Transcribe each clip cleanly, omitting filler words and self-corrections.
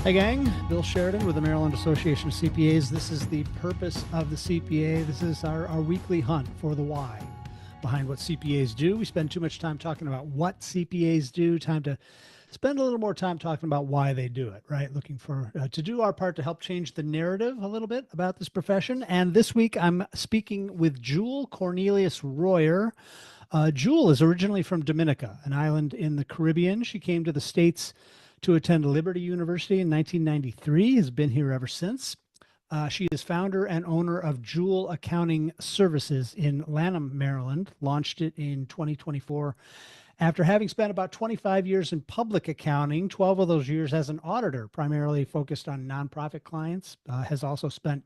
Hey gang, Bill Sheridan with the Maryland Association of CPAs. This is the purpose of the CPA. This is our weekly hunt for the why behind what CPAs do. We spend too much time talking about what CPAs do, time to spend a little more time talking about why they do it, right? Looking for to do our part to help change the narrative a little bit about this profession. And this week I'm speaking with Jewel Cornelius-Royer. Jewel is originally from Dominica, an island in the Caribbean. She came to the States to attend Liberty University in 1993, has been here ever since. She is founder and owner of Jewel Accounting Services in Lanham, Maryland, launched it in 2024. After having spent about 25 years in public accounting, 12 of those years as an auditor, primarily focused on nonprofit clients, has also spent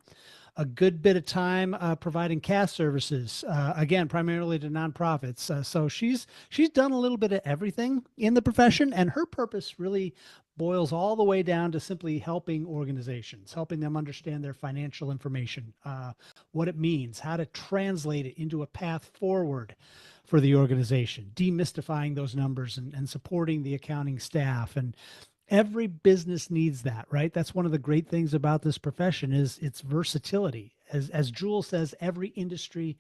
a good bit of time providing CAS services, again, primarily to nonprofits. So she's done a little bit of everything in the profession, and her purpose really boils all the way down to simply helping organizations, helping them understand their financial information, what it means, how to translate it into a path forward for the organization, demystifying those numbers and supporting the accounting staff. And every business needs that, right? That's one of the great things about this profession is its versatility. As Jewel says, every industry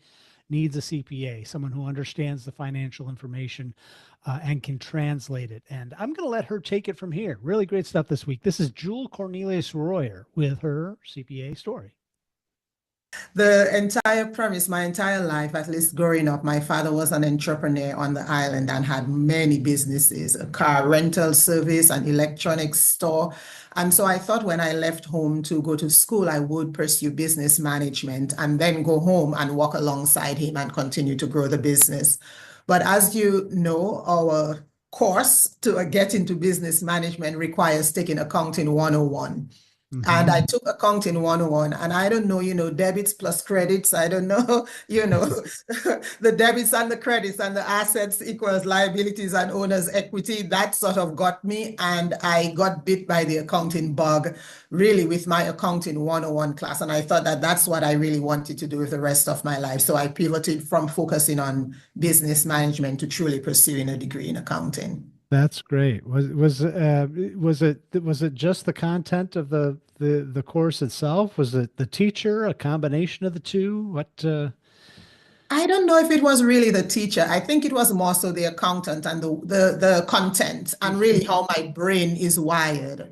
needs a CPA, someone who understands the financial information and can translate it. And I'm going to let her take it from here. Really great stuff this week. This is Jewel Cornelius-Royer with her CPA story. The entire premise, my entire life, at least growing up, my father was an entrepreneur on the island and had many businesses, a car rental service, an electronics store. And so I thought when I left home to go to school, I would pursue business management and then go home and walk alongside him and continue to grow the business. But as you know, our course to get into business management requires taking Accounting 101. And I took Accounting 101, and I don't know, debits plus credits. I don't know, the debits and the credits and the assets equals liabilities and owner's equity. That sort of got me, and I got bit by the accounting bug really with my Accounting 101 class. And I thought that that's what I really wanted to do with the rest of my life. So I pivoted from focusing on business management to truly pursuing a degree in accounting. That's great. Was it just the content of the course itself? Was it the teacher, a combination of the two? I don't know if it was really the teacher. I think it was more so the accountant and the content and really how my brain is wired.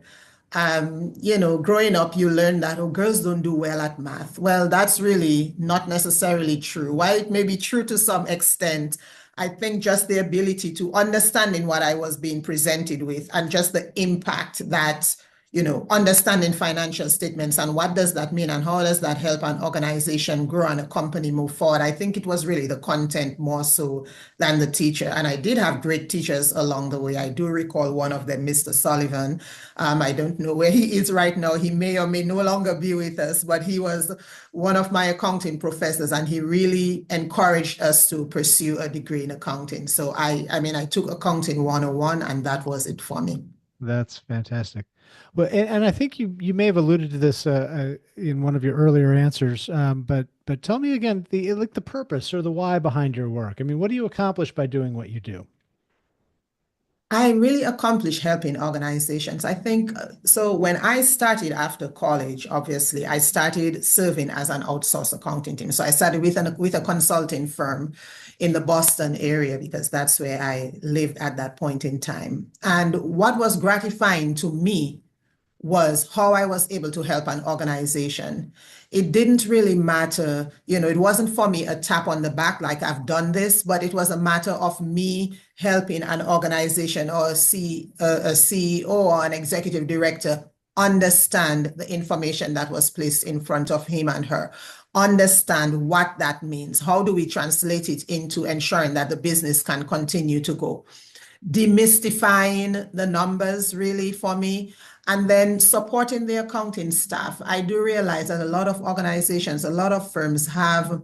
Growing up, you learn that, oh, girls don't do well at math. Well, that's really not necessarily true. While it may be true to some extent, I think just the ability to understanding what I was being presented with and just the impact that, understanding financial statements and what does that mean and how does that help an organization grow and a company move forward. I think it was really the content more so than the teacher. And I did have great teachers along the way. I do recall one of them, Mr. Sullivan. I don't know where he is right now. He may or may no longer be with us, but he was one of my accounting professors, and he really encouraged us to pursue a degree in accounting. So I took Accounting 101, and that was it for me. That's fantastic. Well, and I think you may have alluded to this in one of your earlier answers, but tell me again the purpose or the why behind your work. I mean, what do you accomplish by doing what you do? I really accomplished helping organizations. I think so. When I started after college, obviously, I started serving as an outsourced accounting team. So I started with a consulting firm in the Boston area because that's where I lived at that point in time. And what was gratifying to me was how I was able to help an organization. It didn't really matter, it wasn't for me a tap on the back like I've done this, but it was a matter of me helping an organization or a CEO or an executive director understand the information that was placed in front of him and her, understand what that means. How do we translate it into ensuring that the business can continue to go? Demystifying the numbers really for me, and then supporting the accounting staff. I do realize that a lot of organizations, a lot of firms have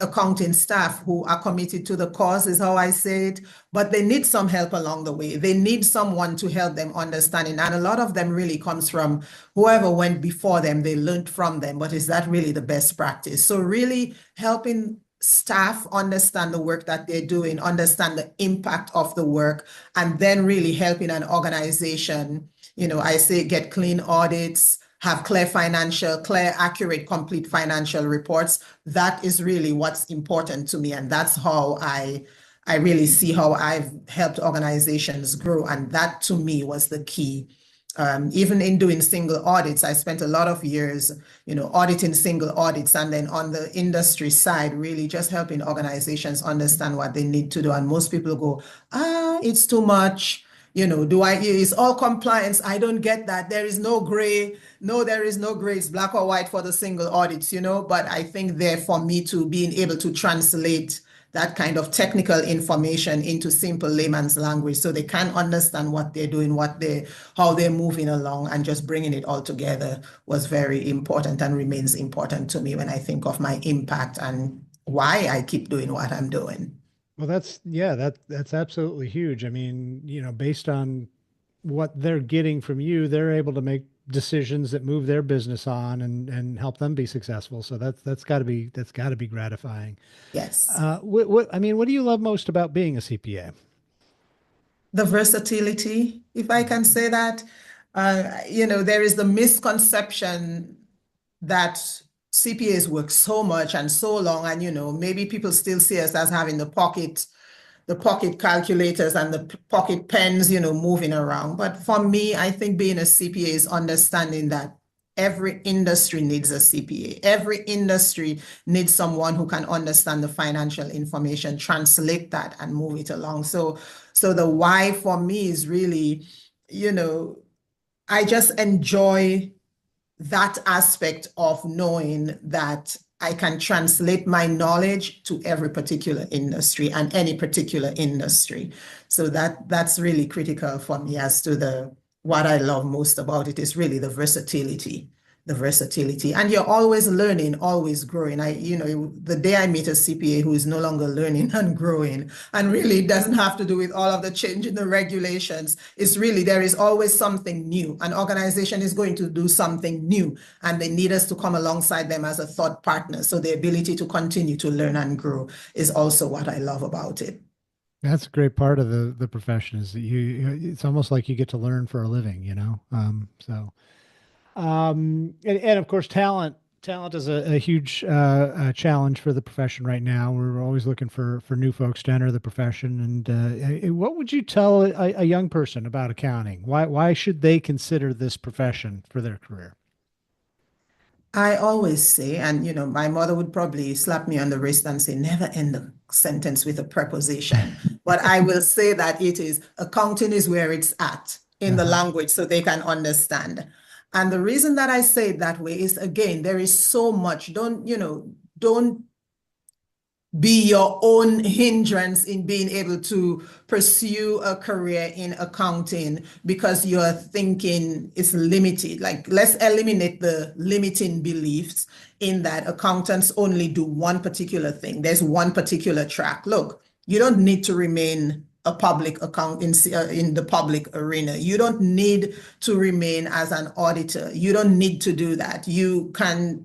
accounting staff who are committed to the cause, is how I say it, but they need some help along the way. They need someone to help them understanding. And a lot of them really comes from whoever went before them, they learned from them, but is that really the best practice? So really helping staff understand the work that they're doing, understand the impact of the work, and then really helping an organization I say get clean audits, have clear, accurate, complete financial reports. That is really what's important to me. And that's how I really see how I've helped organizations grow. And that to me was the key. Even in doing single audits, I spent a lot of years, auditing single audits, and then on the industry side, really just helping organizations understand what they need to do. And most people go, it's too much. It's all compliance. I don't get that. There is no gray. No, there is no gray. It's black or white for the single audits, but I think there for me to being able to translate that kind of technical information into simple layman's language so they can understand what they're doing, how they're moving along, and just bringing it all together was very important and remains important to me when I think of my impact and why I keep doing what I'm doing. Well, that's absolutely huge. I mean, based on what they're getting from you, they're able to make decisions that move their business on and help them be successful. So that's got to be gratifying. Yes. What do you love most about being a CPA? The versatility, if I can say that. There is the misconception that CPAs work so much and so long, and maybe people still see us as having the pocket calculators and the pocket pens, moving around. But for me, I think being a CPA is understanding that every industry needs a CPA. Every industry needs someone who can understand the financial information, translate that, and move it along. So the why for me is really, I just enjoy that aspect of knowing that I can translate my knowledge to every particular industry and any particular industry. So that's really critical for me as to what I love most about it is really the versatility. And you're always learning, always growing. The day I meet a CPA who is no longer learning and growing, and really doesn't have to do with all of the change in the regulations, it's really, there is always something new. An organization is going to do something new, and they need us to come alongside them as a thought partner. So the ability to continue to learn and grow is also what I love about it. That's a great part of the profession is that it's almost like you get to learn for a living. And of course, talent is a huge challenge for the profession right now. We're always looking for new folks to enter the profession. And what would you tell a young person about accounting? Why should they consider this profession for their career? I always say, and my mother would probably slap me on the wrist and say, never end a sentence with a preposition. But I will say that it is accounting is where it's at in the language so they can understand. And the reason that I say it that way is, again, there is so much. Don't be your own hindrance in being able to pursue a career in accounting because you're thinking it's limited. Like, let's eliminate the limiting beliefs in that accountants only do one particular thing. There's one particular track. Look, you don't need to remain a public account in the public arena. You don't need to remain as an auditor. You don't need to do that. You can,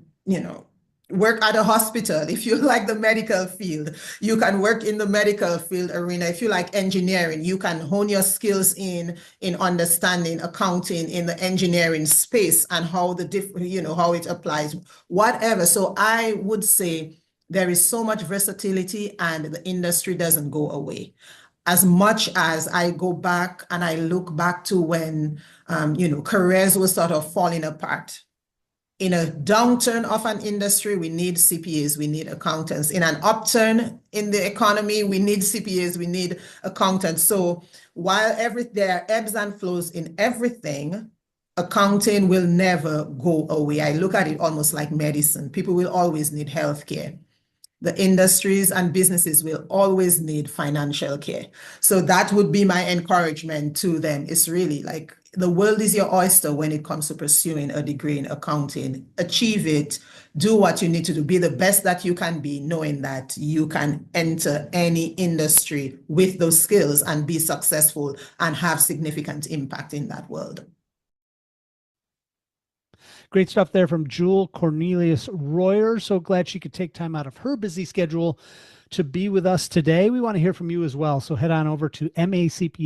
work at a hospital. If you like the medical field, you can work in the medical field arena. If you like engineering, you can hone your skills in understanding accounting in the engineering space and how how it applies, whatever. So I would say there is so much versatility and the industry doesn't go away. As much as I go back and I look back to when, careers were sort of falling apart. In a downturn of an industry, we need CPAs, we need accountants. In an upturn in the economy, we need CPAs, we need accountants. So while there are ebbs and flows in everything, accounting will never go away. I look at it almost like medicine. People will always need healthcare. The industries and businesses will always need financial care. So that would be my encouragement to them. It's really like the world is your oyster when it comes to pursuing a degree in accounting. Achieve it, do what you need to do, be the best that you can be, knowing that you can enter any industry with those skills and be successful and have significant impact in that world. Great stuff there from Jewel Cornelius-Royer. So glad she could take time out of her busy schedule to be with us today. We want to hear from you as well. So head on over to macpa.org/y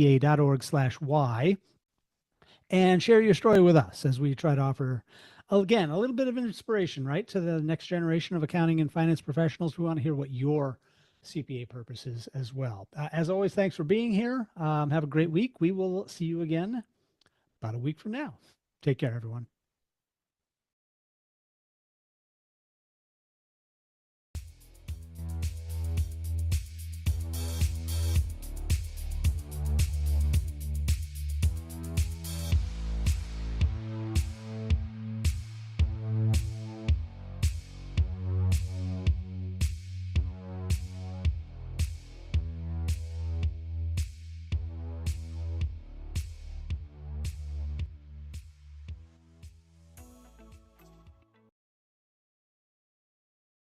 and share your story with us as we try to offer, again, a little bit of inspiration, right, to the next generation of accounting and finance professionals. We want to hear what your CPA purpose is as well. As always, thanks for being here. Have a great week. We will see you again about a week from now. Take care, everyone.